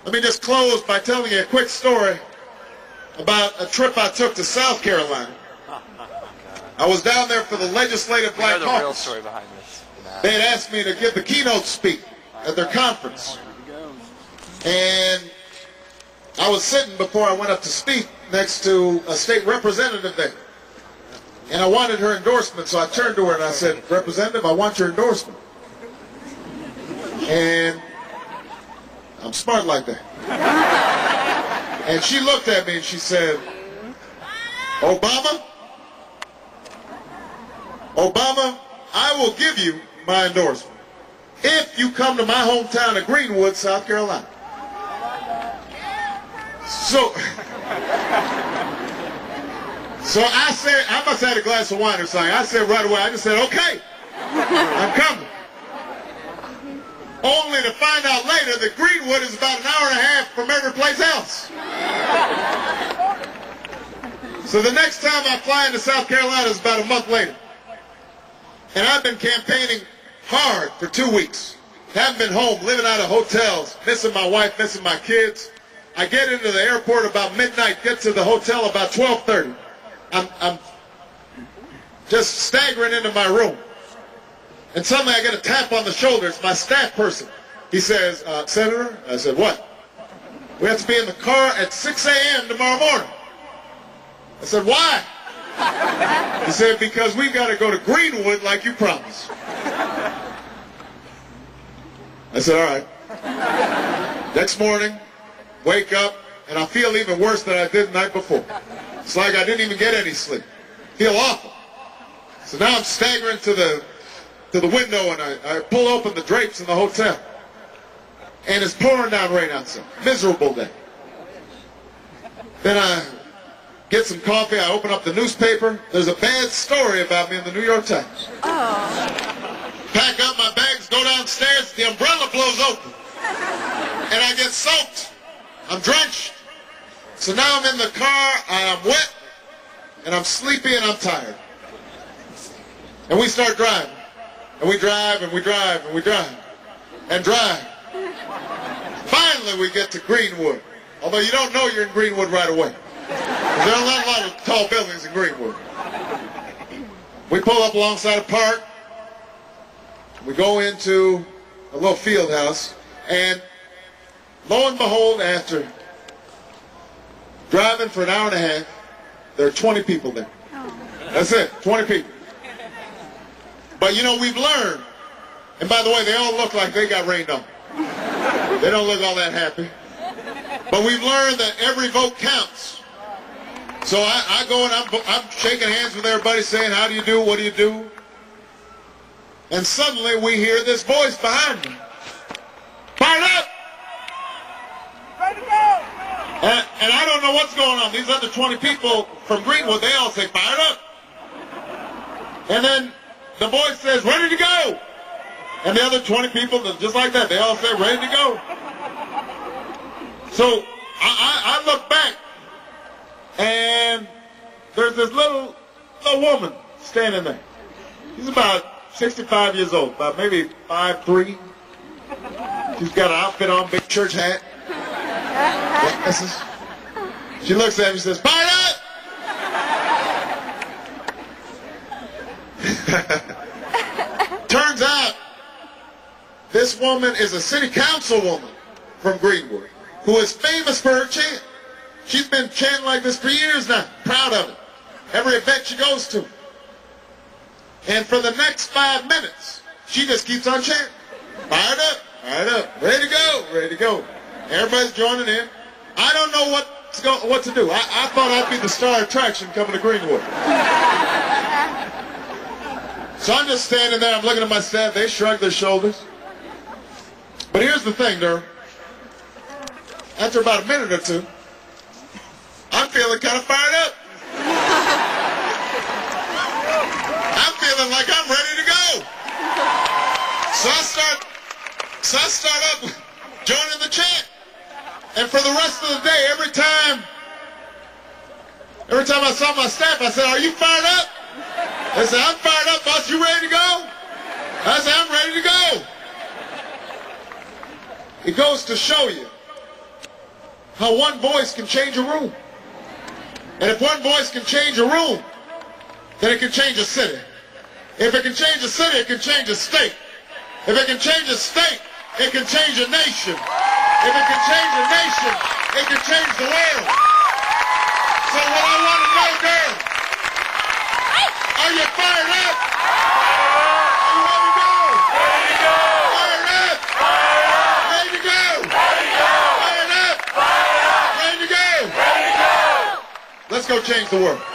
Let me just close by telling you a quick story about a trip I took to South Carolina. I was down there for the Legislative Black Caucus. The real story behind this. They had asked me to give the keynote speech at their conference. And I was sitting before I went up to speak next to a state representative there. And I wanted her endorsement, so I turned to her and I said, "Representative, I want your endorsement." And I'm smart like that. And she looked at me and she said, Obama, I will give you my endorsement if you come to my hometown of Greenwood, South Carolina. So I said, I must have had a glass of wine or something. I said right away, I just said, okay, I'm coming. Only to find out later that Greenwood is about an hour and a half from every place else. So the next time I fly into South Carolina is about a month later. And I've been campaigning hard for 2 weeks. Haven't been home, living out of hotels, missing my wife, missing my kids. I get into the airport about midnight, get to the hotel about 12:30. I'm just staggering into my room. And suddenly I get a tap on the shoulder. It's my staff person. He says, Senator? I said, what? We have to be in the car at 6 a.m. tomorrow morning. I said, why? He said, because we've got to go to Greenwood like you promised. I said, all right. Next morning, wake up, and I feel even worse than I did the night before. It's like I didn't even get any sleep. Feel awful. So now I'm staggering to the window, and I pull open the drapes in the hotel. And it's pouring down rain outside. Miserable day. Then I get some coffee, I open up the newspaper. There's a bad story about me in the New York Times. Pack up my bags, go downstairs, the umbrella blows open. And I get soaked. I'm drenched. So now I'm in the car, I'm wet, and I'm sleepy, and I'm tired. And we start driving. And we drive, and we drive, and we drive, and drive. Finally, we get to Greenwood. Although you don't know you're in Greenwood right away. There are not a lot of tall buildings in Greenwood. We pull up alongside a park. We go into a little field house. And lo and behold, after driving for an hour and a half, there are 20 people there. That's it, 20 people. But you know, we've learned, and by the way, they all look like they got rained on. They don't look all that happy. But we've learned that every vote counts. So I go and I'm shaking hands with everybody saying, how do you do, what do you do? And suddenly we hear this voice behind me. Fired up! Ready to go! And I don't know what's going on. These other 20 people from Greenwood, they all say, fired up! And then the voice says, ready to go! And the other 20 people, just like that, they all say, ready to go. So I look back, and there's this little woman standing there. She's about 65 years old, about maybe 5'3". She's got an outfit on, big church hat. Glasses. She looks at me and says, fire up! Turns out, this woman is a city councilwoman from Greenwood who is famous for her chant. She's been chanting like this for years now, proud of it. Every event she goes to. And for the next 5 minutes, she just keeps on chanting. Fired up, ready to go, ready to go. Everybody's joining in. I don't know what to do. I thought I'd be the star attraction coming to Greenwood. So I'm just standing there, I'm looking at my staff, they shrug their shoulders. But here's the thing, Durham. After about a minute or two, I'm feeling kind of fired up. I'm feeling like I'm ready to go. So I start up joining the chant. And for the rest of the day, every time I saw my staff, I said, are you fired up? They said, I'm fired up, boss. You ready to go? I said, I'm ready to go. It goes to show you how one voice can change a room. And if one voice can change a room, then it can change a city. If it can change a city, it can change a state. If it can change a state, it can change a nation. If it can change a nation, it can change the world. So what I want to know, girl, are you fired up? Are you ready to go? Ready to go! Fired up? Fired up! Ready to go? Ready to go! Fired up? Fired up! Ready to go? Ready to go! Let's go change the world.